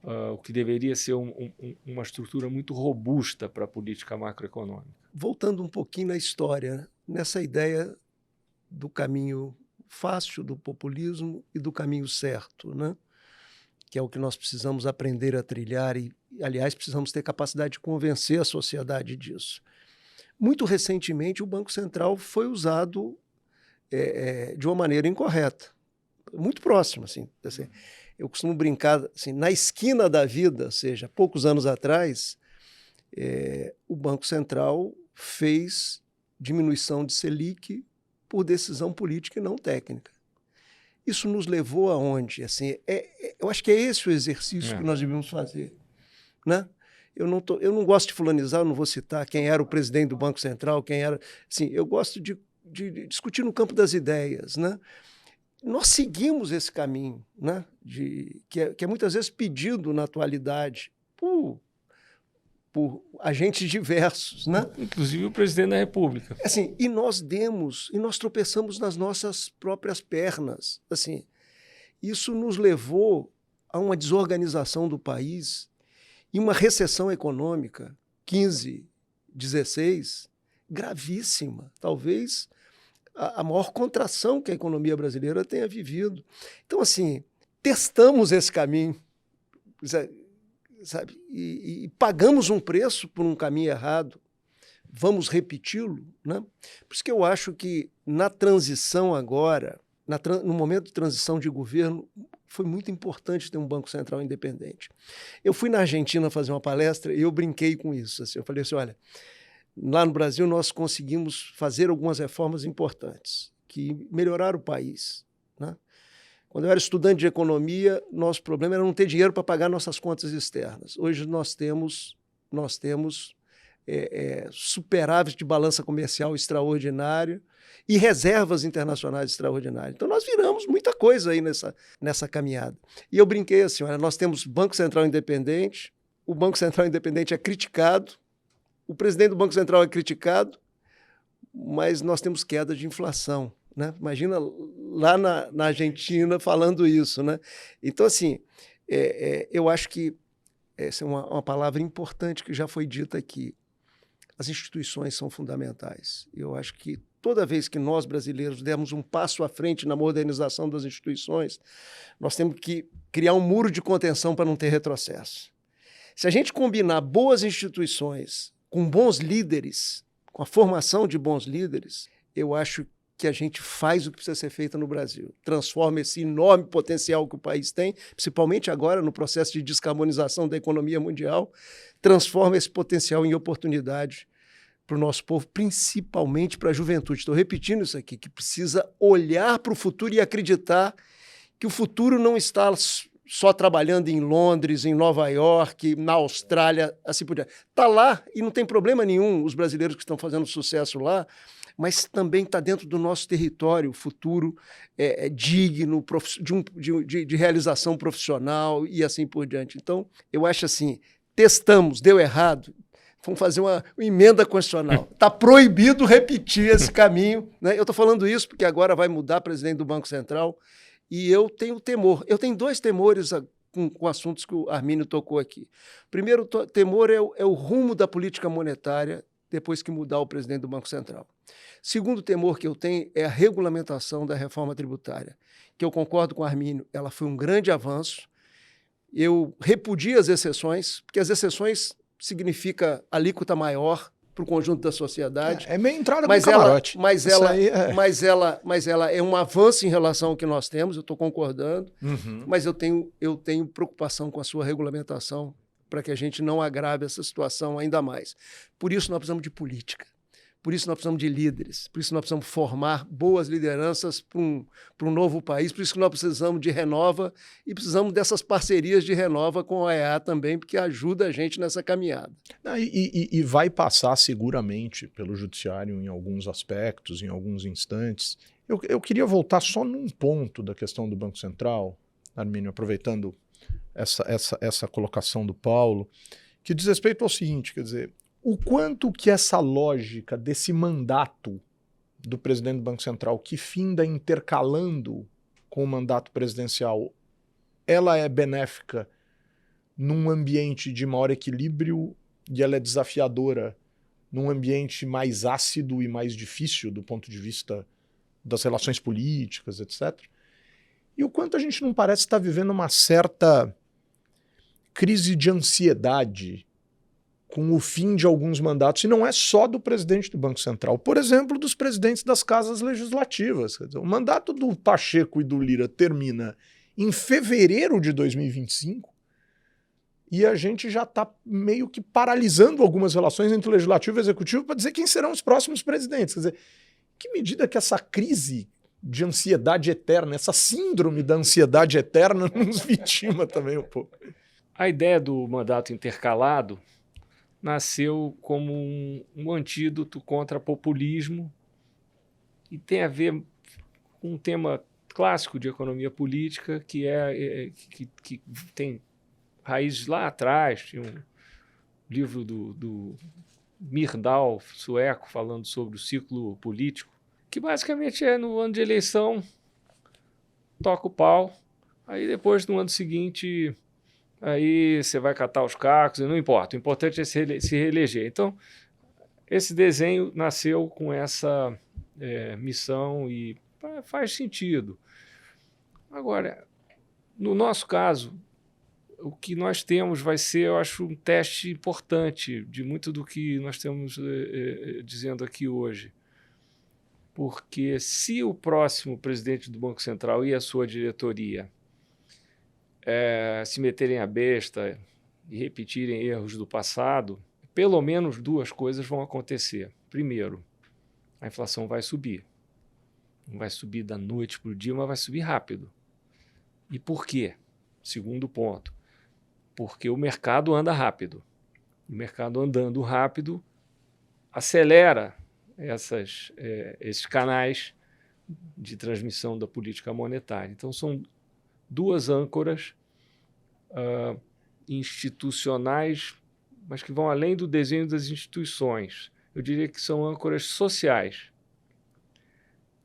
Speaker 1: o que deveria ser uma estrutura muito robusta para a política macroeconômica.
Speaker 2: Voltando um pouquinho na história, nessa ideia do caminho fácil do populismo e do caminho certo, né? Que é o que nós precisamos aprender a trilhar e, aliás, precisamos ter capacidade de convencer a sociedade disso. Muito recentemente, o Banco Central foi usado de uma maneira incorreta, muito próxima. Assim, eu costumo brincar, assim, na esquina da vida, ou seja, poucos anos atrás, o Banco Central fez diminuição de Selic por decisão política e não técnica. Isso nos levou aonde? Assim, eu acho que é esse o exercício que nós devemos fazer, né? Eu não gosto de fulanizar, eu não vou citar quem era o presidente do Banco Central, quem era... Assim, eu gosto de discutir no campo das ideias, né? Nós seguimos esse caminho, né? Que é muitas vezes pedido na atualidade por agentes diversos, né?
Speaker 1: Inclusive o presidente da República.
Speaker 2: Assim, e nós tropeçamos nas nossas próprias pernas. Assim, isso nos levou a uma desorganização do país e uma recessão econômica, 15, 16, gravíssima, talvez a maior contração que a economia brasileira tenha vivido. Então, assim, testamos esse caminho, sabe? E pagamos um preço por um caminho errado. Vamos repeti-lo, né? Por isso que eu acho que na transição agora, no momento de transição de governo, foi muito importante ter um Banco Central independente. Eu fui na Argentina fazer uma palestra e eu brinquei com isso. Assim, eu falei assim, olha, lá no Brasil nós conseguimos fazer algumas reformas importantes que melhoraram o país, né? Quando eu era estudante de economia, nosso problema era não ter dinheiro para pagar nossas contas externas. Hoje nós temos superávit de balança comercial extraordinário e reservas internacionais extraordinárias. Então nós viramos muita coisa aí nessa caminhada. E eu brinquei assim, olha, nós temos Banco Central independente, o Banco Central independente é criticado, o presidente do Banco Central é criticado, mas nós temos queda de inflação, né? Imagina lá na Argentina falando isso, né? Então, assim, eu acho que essa é uma palavra importante que já foi dita aqui. As instituições são fundamentais. Eu acho que toda vez que nós, brasileiros, demos um passo à frente na modernização das instituições, nós temos que criar um muro de contenção para não ter retrocesso. Se a gente combinar boas instituições com bons líderes, com a formação de bons líderes, eu acho que a gente faz o que precisa ser feito no Brasil. Transforma esse enorme potencial que o país tem, principalmente agora no processo de descarbonização da economia mundial, transforma esse potencial em oportunidade para o nosso povo, principalmente para a juventude. Estou repetindo isso aqui, que precisa olhar para o futuro e acreditar que o futuro não está só trabalhando em Londres, em Nova York, na Austrália, assim por diante. Está lá e não tem problema nenhum os brasileiros que estão fazendo sucesso lá, mas também está dentro do nosso território. O futuro é digno de realização profissional e assim por diante. Então, eu acho assim, testamos, deu errado, vamos fazer uma emenda constitucional. Está proibido repetir esse caminho, né? Eu estou falando isso porque agora vai mudar presidente do Banco Central e eu tenho temor. Eu tenho dois temores com assuntos que o Armínio tocou aqui. O primeiro temor é o rumo da política monetária depois que mudar o presidente do Banco Central. Segundo temor que eu tenho é a regulamentação da reforma tributária, que eu concordo com o Armínio, ela foi um grande avanço. Eu repudio as exceções, porque as exceções significa alíquota maior para o conjunto da sociedade.
Speaker 3: É meio entrada com camarote.
Speaker 2: Mas ela é um avanço em relação ao que nós temos, eu estou concordando, mas eu tenho preocupação com a sua regulamentação para que a gente não agrave essa situação ainda mais. Por isso nós precisamos de política, por isso nós precisamos de líderes, por isso nós precisamos formar boas lideranças para um novo país, por isso que nós precisamos de Renova e precisamos dessas parcerias de Renova com a OEA também, porque ajuda a gente nessa caminhada.
Speaker 3: E vai passar seguramente pelo judiciário em alguns aspectos, em alguns instantes. Eu queria voltar só num ponto da questão do Banco Central, Armínio, aproveitando essa colocação do Paulo, que diz respeito ao seguinte, quer dizer, o quanto que essa lógica desse mandato do presidente do Banco Central, que finda intercalando com o mandato presidencial, ela é benéfica num ambiente de maior equilíbrio e ela é desafiadora num ambiente mais ácido e mais difícil do ponto de vista das relações políticas, etc. E o quanto a gente não parece estar vivendo uma certa crise de ansiedade com o fim de alguns mandatos, e não é só do presidente do Banco Central, por exemplo, dos presidentes das casas legislativas. Quer dizer, o mandato do Pacheco e do Lira termina em fevereiro de 2025 e a gente já está meio que paralisando algumas relações entre o legislativo e o executivo para dizer quem serão os próximos presidentes. Quer dizer, que medida que essa crise de ansiedade eterna, essa síndrome da ansiedade eterna nos vitima também um pouco.
Speaker 1: A ideia do mandato intercalado nasceu como um antídoto contra populismo e tem a ver com um tema clássico de economia política que tem raízes lá atrás. Tinha um livro do Myrdal, sueco, falando sobre o ciclo político, que basicamente é no ano de eleição, toca o pau, aí depois no ano seguinte... Aí você vai catar os cacos, não importa. O importante é se reeleger. Então, esse desenho nasceu com essa missão e faz sentido. Agora, no nosso caso, o que nós temos vai ser, eu acho, um teste importante de muito do que nós estamos dizendo aqui hoje. Porque se o próximo presidente do Banco Central e a sua diretoria se meterem a besta e repetirem erros do passado, pelo menos duas coisas vão acontecer. Primeiro, a inflação vai subir. Não vai subir da noite para o dia, mas vai subir rápido. E por quê? Segundo ponto, porque o mercado anda rápido. O mercado andando rápido acelera esses canais de transmissão da política monetária. Então, são duas âncoras institucionais, mas que vão além do desenho das instituições. Eu diria que são âncoras sociais.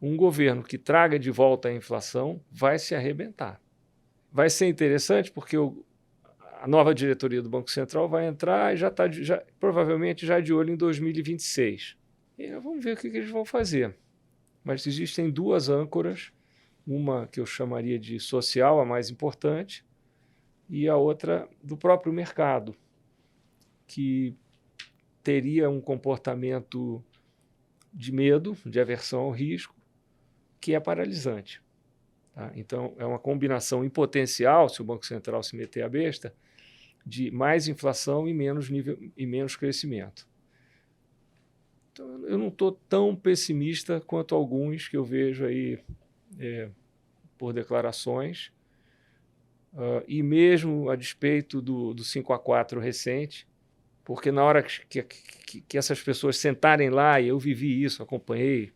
Speaker 1: Um governo que traga de volta a inflação vai se arrebentar. Vai ser interessante porque a nova diretoria do Banco Central vai entrar e provavelmente já de olho em 2026. E vamos ver o que eles vão fazer. Mas existem duas âncoras, uma que eu chamaria de social, a mais importante, e a outra do próprio mercado, que teria um comportamento de medo, de aversão ao risco, que é paralisante. Tá? Então, é uma combinação em potencial, se o Banco Central se meter a besta, de mais inflação e menos crescimento. Então, eu não estou tão pessimista quanto alguns que eu vejo aí por declarações, e mesmo a despeito do 5-4 recente, porque na hora que essas pessoas sentarem lá, e eu vivi isso, acompanhei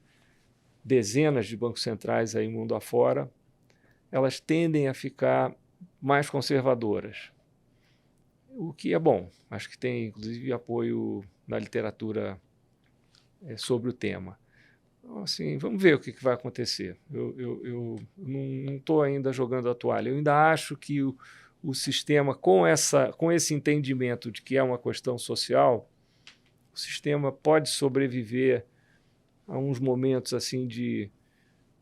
Speaker 1: dezenas de bancos centrais aí mundo afora, elas tendem a ficar mais conservadoras, o que é bom. Acho que tem, inclusive, apoio na literatura sobre o tema. Então, assim, vamos ver o que vai acontecer. Eu não estou ainda jogando a toalha. Eu ainda acho que o sistema, com esse entendimento de que é uma questão social, o sistema pode sobreviver a uns momentos assim de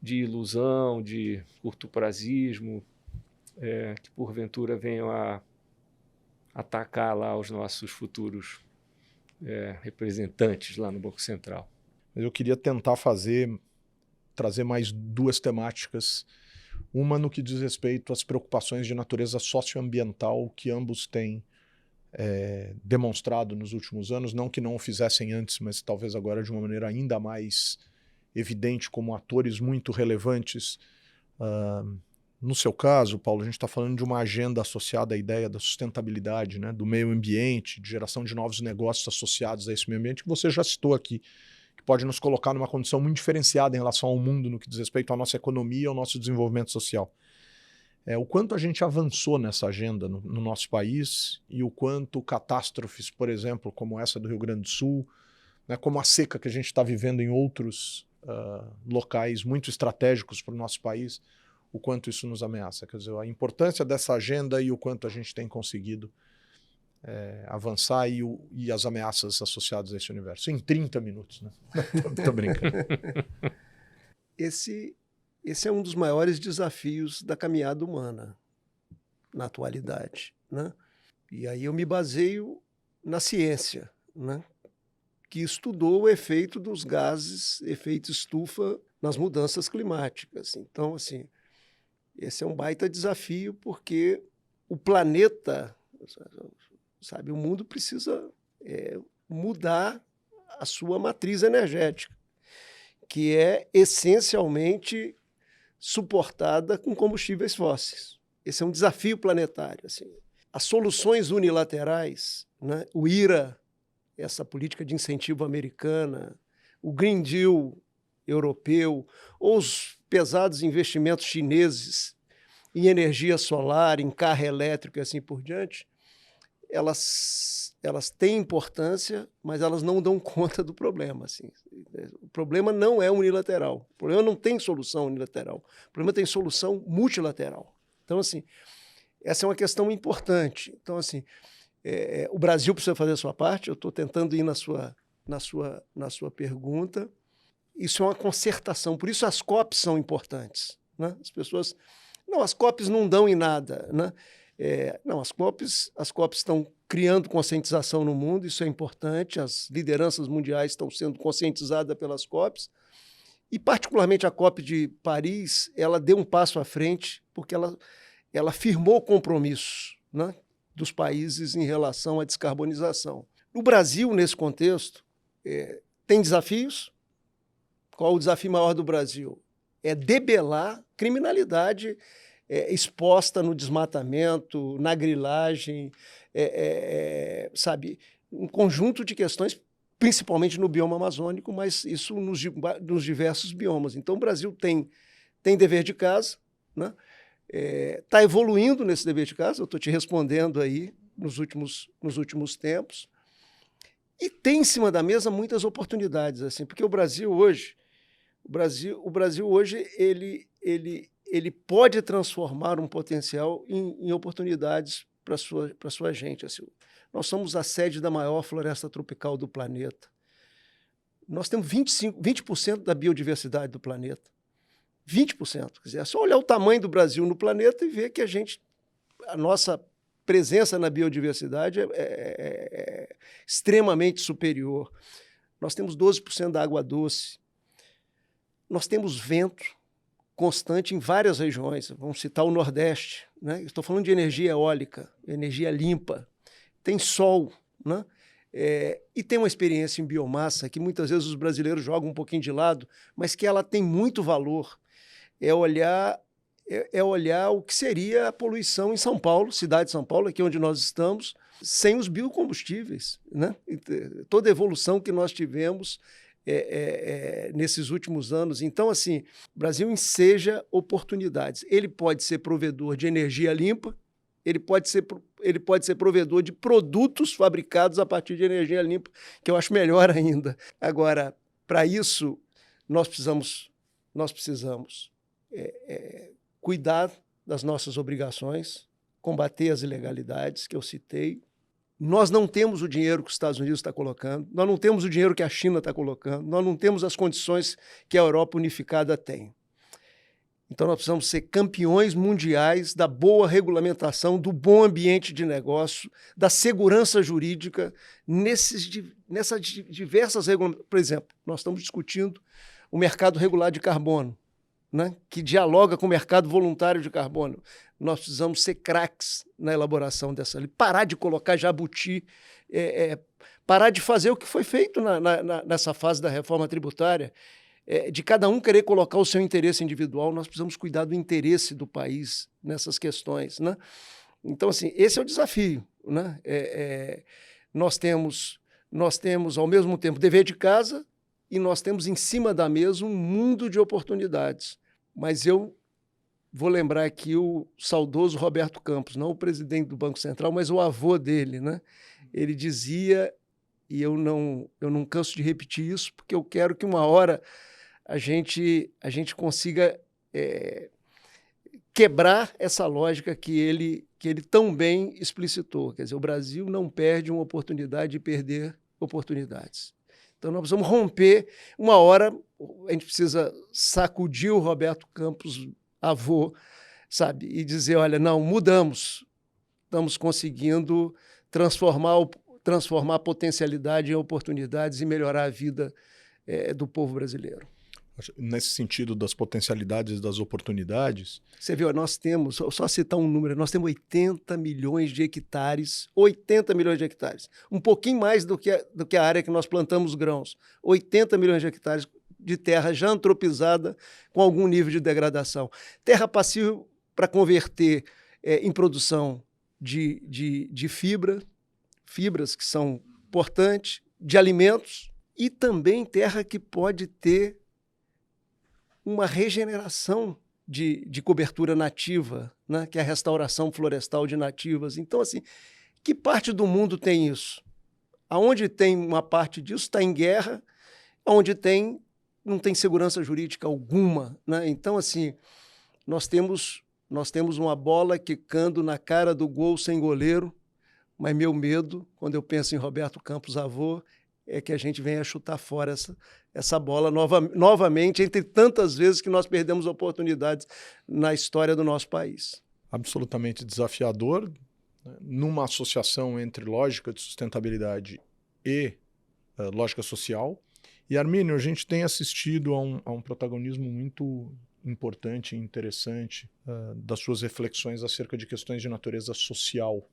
Speaker 1: ilusão, de curto-prazismo, que porventura venham a atacar lá os nossos futuros representantes lá no Banco Central.
Speaker 3: Mas eu queria tentar trazer mais duas temáticas. Uma no que diz respeito às preocupações de natureza socioambiental que ambos têm demonstrado nos últimos anos, não que não o fizessem antes, mas talvez agora de uma maneira ainda mais evidente como atores muito relevantes. No seu caso, Paulo, a gente está falando de uma agenda associada à ideia da sustentabilidade, né, do meio ambiente, de geração de novos negócios associados a esse meio ambiente, que você já citou aqui, que pode nos colocar numa condição muito diferenciada em relação ao mundo no que diz respeito à nossa economia e ao nosso desenvolvimento social. O quanto a gente avançou nessa agenda no nosso país e o quanto catástrofes, por exemplo, como essa do Rio Grande do Sul, né, como a seca que a gente está vivendo em outros locais muito estratégicos para o nosso país, o quanto isso nos ameaça. Quer dizer, a importância dessa agenda e o quanto a gente tem conseguido avançar e as ameaças associadas a esse universo. Em 30 minutos, né? Tô brincando.
Speaker 2: Esse é um dos maiores desafios da caminhada humana na atualidade, né? E aí eu me baseio na ciência, né, que estudou o efeito dos gases, efeito estufa nas mudanças climáticas. Então, assim, esse é um baita desafio porque o planeta, sabe, o mundo precisa mudar a sua matriz energética, que é essencialmente suportada com combustíveis fósseis. Esse é um desafio planetário. Assim. As soluções unilaterais, né, o IRA, essa política de incentivo americana, o Green Deal europeu, ou os pesados investimentos chineses em energia solar, em carro elétrico e assim por diante, elas têm importância, mas elas não dão conta do problema. Assim. O problema não é unilateral. O problema não tem solução unilateral. O problema tem solução multilateral. Então, assim, essa é uma questão importante. Então, assim, o Brasil precisa fazer a sua parte. Eu estou tentando ir na sua pergunta. Isso é uma concertação. Por isso as COPs são importantes. Né? As pessoas... Não, as COPs não dão em nada, né? Não, as COPs estão criando conscientização no mundo, isso é importante, as lideranças mundiais estão sendo conscientizadas pelas COPs, e particularmente a COP de Paris, ela deu um passo à frente, porque ela firmou compromissos, né, dos países em relação à descarbonização. No Brasil, nesse contexto, tem desafios. Qual o desafio maior do Brasil? É debelar criminalidade exposta no desmatamento, na grilagem, sabe, um conjunto de questões, principalmente no bioma amazônico, mas isso nos diversos biomas. Então, o Brasil tem dever de casa, né? Está evoluindo nesse dever de casa, eu estou te respondendo aí nos últimos tempos, e tem em cima da mesa muitas oportunidades, assim, porque o Brasil hoje ele pode transformar um potencial em oportunidades para sua gente. Assim. Nós somos a sede da maior floresta tropical do planeta. Nós temos 20% da biodiversidade do planeta. 20%. Quer dizer, é só olhar o tamanho do Brasil no planeta e ver que a nossa presença na biodiversidade é extremamente superior. Nós temos 12% da água doce. Nós temos vento constante em várias regiões. Vamos citar o Nordeste, né? Estou falando de energia eólica, energia limpa. Tem sol, né? E tem uma experiência em biomassa que muitas vezes os brasileiros jogam um pouquinho de lado, mas que ela tem muito valor. É olhar o que seria a poluição em São Paulo, cidade de São Paulo, aqui onde nós estamos, sem os biocombustíveis, né? Toda a evolução que nós tivemos nesses últimos anos. Então, assim, o Brasil enseja oportunidades. Ele pode ser provedor de energia limpa, ele pode ser provedor de produtos fabricados a partir de energia limpa, que eu acho melhor ainda. Agora, para isso, nós precisamos cuidar das nossas obrigações, combater as ilegalidades que eu citei. Nós não temos o dinheiro que os Estados Unidos está colocando, nós não temos o dinheiro que a China está colocando, nós não temos as condições que a Europa unificada tem. Então, nós precisamos ser campeões mundiais da boa regulamentação, do bom ambiente de negócio, da segurança jurídica, nessas diversas regulamentações. Por exemplo, nós estamos discutindo o mercado regular de carbono, né, que dialoga com o mercado voluntário de carbono. Nós precisamos ser craques na elaboração dessa lei, parar de colocar jabuti, parar de fazer o que foi feito nessa fase da reforma tributária, de cada um querer colocar o seu interesse individual. Nós precisamos cuidar do interesse do país nessas questões, né? Então, assim, esse é o desafio, né? Nós temos, ao mesmo tempo, dever de casa e nós temos em cima da mesa um mundo de oportunidades. Mas eu vou lembrar aqui o saudoso Roberto Campos, não o presidente do Banco Central, mas o avô dele, né? Ele dizia, e eu não canso de repetir isso, porque eu quero que uma hora a gente consiga quebrar essa lógica que ele tão bem explicitou. Quer dizer, o Brasil não perde uma oportunidade de perder oportunidades. Então, nós precisamos romper. Uma hora, a gente precisa sacudir o Roberto Campos, avô, sabe, e dizer, olha, não, mudamos. Estamos conseguindo transformar a potencialidade em oportunidades e melhorar a vida do povo brasileiro.
Speaker 3: Nesse sentido das potencialidades, das oportunidades...
Speaker 2: Você viu, nós temos, só citar um número, nós temos 80 milhões de hectares, 80 milhões de hectares, um pouquinho mais do que a área que nós plantamos grãos, 80 milhões de hectares de terra já antropizada com algum nível de degradação. Terra passível para converter em produção de fibras que são importantes, de alimentos, e também terra que pode ter uma regeneração de cobertura nativa, né? Que é a restauração florestal de nativas. Então, assim, que parte do mundo tem isso? Aonde tem uma parte disso está em guerra, onde não tem segurança jurídica alguma, né? Então, assim, nós temos uma bola quicando na cara do gol sem goleiro, mas meu medo, quando eu penso em Roberto Campos, avô, é que a gente venha chutar fora essa bola novamente, entre tantas vezes que nós perdemos oportunidades na história do nosso país.
Speaker 3: Absolutamente desafiador, né? Numa associação entre lógica de sustentabilidade e lógica social. E, Armínio, a gente tem assistido a um protagonismo muito importante e interessante das suas reflexões acerca de questões de natureza social.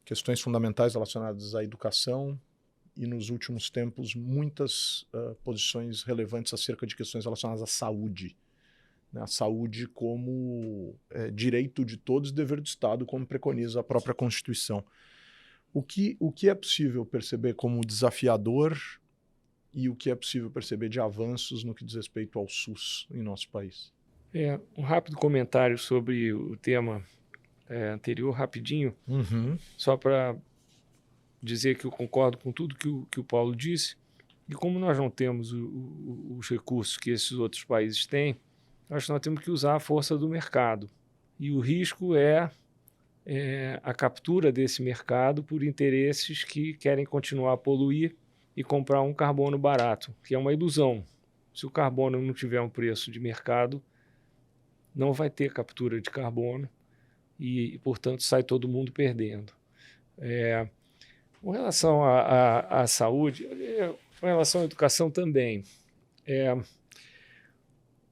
Speaker 3: Questões fundamentais relacionadas à educação, e nos últimos tempos muitas posições relevantes acerca de questões relacionadas à saúde. Né? A saúde como direito de todos e dever do Estado, como preconiza a própria Constituição. O que é possível perceber como desafiador e o que é possível perceber de avanços no que diz respeito ao SUS em nosso país?
Speaker 1: Um rápido comentário sobre o tema anterior, rapidinho, só para dizer que eu concordo com tudo que o Paulo disse, e como nós não temos os recursos que esses outros países têm, acho que nós temos que usar a força do mercado. E o risco é a captura desse mercado por interesses que querem continuar a poluir e comprar um carbono barato, que é uma ilusão. Se o carbono não tiver um preço de mercado, não vai ter captura de carbono e portanto, sai todo mundo perdendo. Com relação à saúde, com relação à educação também,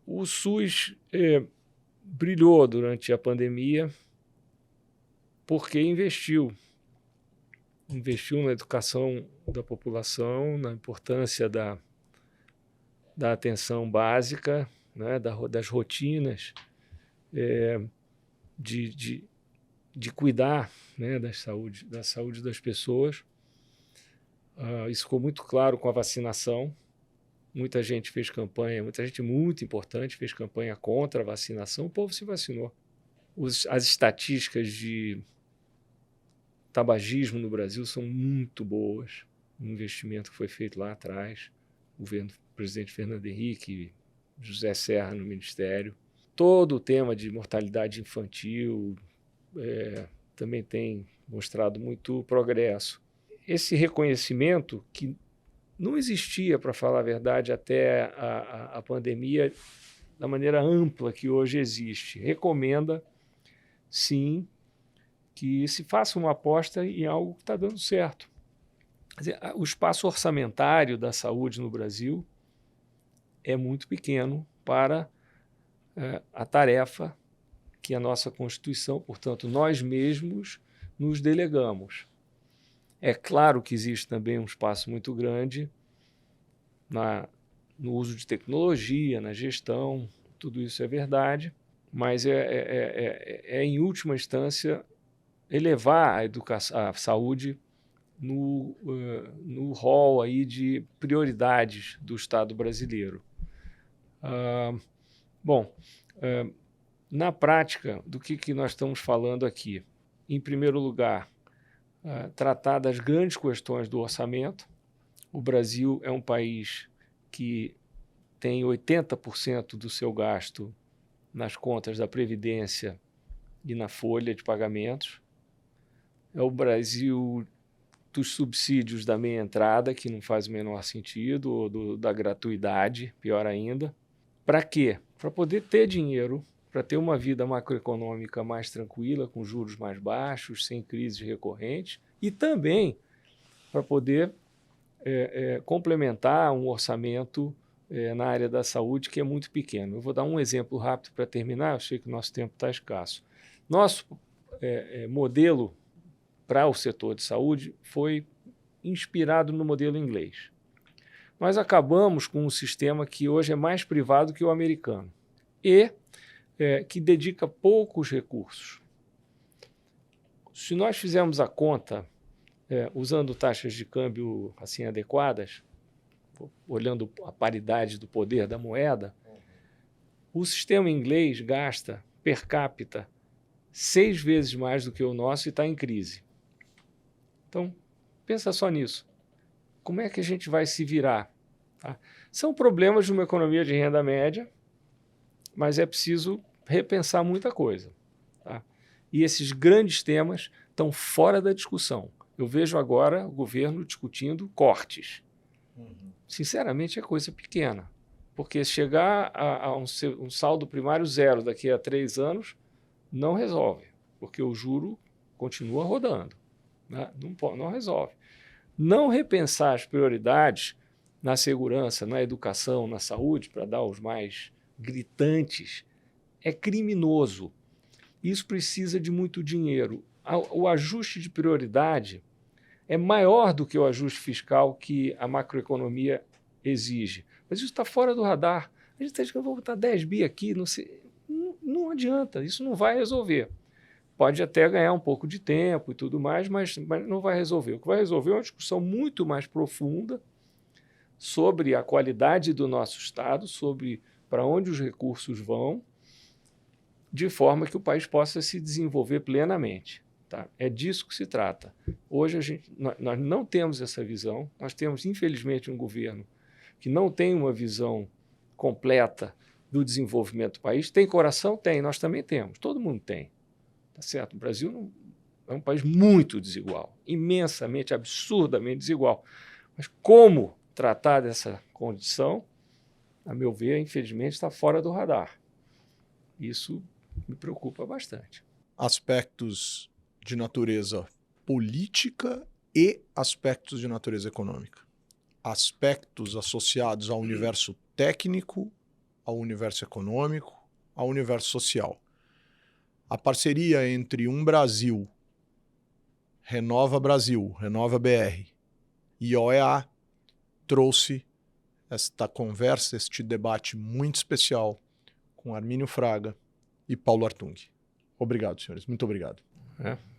Speaker 1: o SUS brilhou durante a pandemia porque investiu na educação da população, na importância da atenção básica, né, das rotinas, de cuidar, né, da saúde das pessoas. Isso ficou muito claro com a vacinação. Muita gente fez campanha, muita gente muito importante fez campanha contra a vacinação. O povo se vacinou. As estatísticas de tabagismo no Brasil são muito boas. Um investimento que foi feito lá atrás, o governo do presidente Fernando Henrique, José Serra no Ministério. Todo o tema de mortalidade infantil também tem mostrado muito progresso. Esse reconhecimento que não existia, para falar a verdade, até a pandemia, da maneira ampla que hoje existe, recomenda, sim, que se faça uma aposta em algo que está dando certo. Quer dizer, o espaço orçamentário da saúde no Brasil é muito pequeno para a tarefa que a nossa Constituição, portanto, nós mesmos nos delegamos. É claro que existe também um espaço muito grande no uso de tecnologia, na gestão, tudo isso é verdade, mas em última instância, elevar a saúde no rol aí de prioridades do Estado brasileiro. Na prática, do que nós estamos falando aqui? Em primeiro lugar, tratar das grandes questões do orçamento. O Brasil é um país que tem 80% do seu gasto nas contas da Previdência e na folha de pagamentos. É o Brasil dos subsídios da meia entrada, que não faz o menor sentido, ou da gratuidade, pior ainda. Para quê? Para poder ter dinheiro, para ter uma vida macroeconômica mais tranquila, com juros mais baixos, sem crises recorrentes, e também para poder complementar um orçamento na área da saúde que é muito pequeno. Eu vou dar um exemplo rápido para terminar, eu sei que o nosso tempo está escasso. Nosso modelo para o setor de saúde foi inspirado no modelo inglês. Nós acabamos com um sistema que hoje é mais privado que o americano e que dedica poucos recursos. Se nós fizermos a conta usando taxas de câmbio assim adequadas, olhando a paridade do poder da moeda, o sistema inglês gasta per capita 6 vezes mais do que o nosso e está em crise. Então, pensa só nisso. Como é que a gente vai se virar? Tá? São problemas de uma economia de renda média, mas é preciso repensar muita coisa. Tá? E esses grandes temas estão fora da discussão. Eu vejo agora o governo discutindo cortes. Sinceramente, é coisa pequena, porque chegar a um saldo primário zero daqui a 3 anos não resolve, porque o juro continua rodando. Né? Não resolve. Não repensar as prioridades na segurança, na educação, na saúde, para dar os mais gritantes, é criminoso. Isso precisa de muito dinheiro. O ajuste de prioridade é maior do que o ajuste fiscal que a macroeconomia exige. Mas isso está fora do radar. A gente está dizendo que eu vou botar 10 bi aqui, não adianta, isso não vai resolver. Pode até ganhar um pouco de tempo e tudo mais, mas não vai resolver. O que vai resolver é uma discussão muito mais profunda sobre a qualidade do nosso Estado, sobre para onde os recursos vão, de forma que o país possa se desenvolver plenamente. Tá? É disso que se trata. Hoje nós não temos essa visão, nós temos, infelizmente, um governo que não tem uma visão completa do desenvolvimento do país. Tem coração? Tem, nós também temos, todo mundo tem. Tá certo? O Brasil é um país muito desigual, imensamente, absurdamente desigual. Mas como tratar dessa condição, a meu ver, infelizmente, está fora do radar. Isso me preocupa bastante.
Speaker 3: Aspectos de natureza política e aspectos de natureza econômica. Aspectos associados ao universo técnico, ao universo econômico, ao universo social. A parceria entre Um Brasil, Renova Brasil, Renova BR e OEA trouxe esta conversa, este debate muito especial com Armínio Fraga e Paulo Hartung. Obrigado, senhores. Muito obrigado.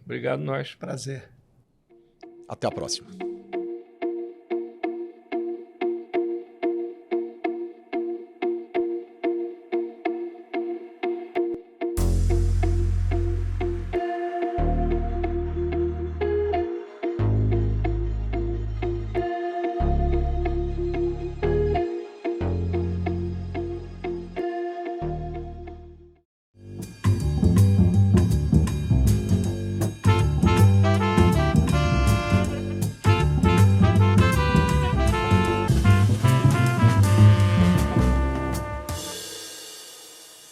Speaker 1: Obrigado, nós.
Speaker 2: Prazer.
Speaker 3: Até a próxima.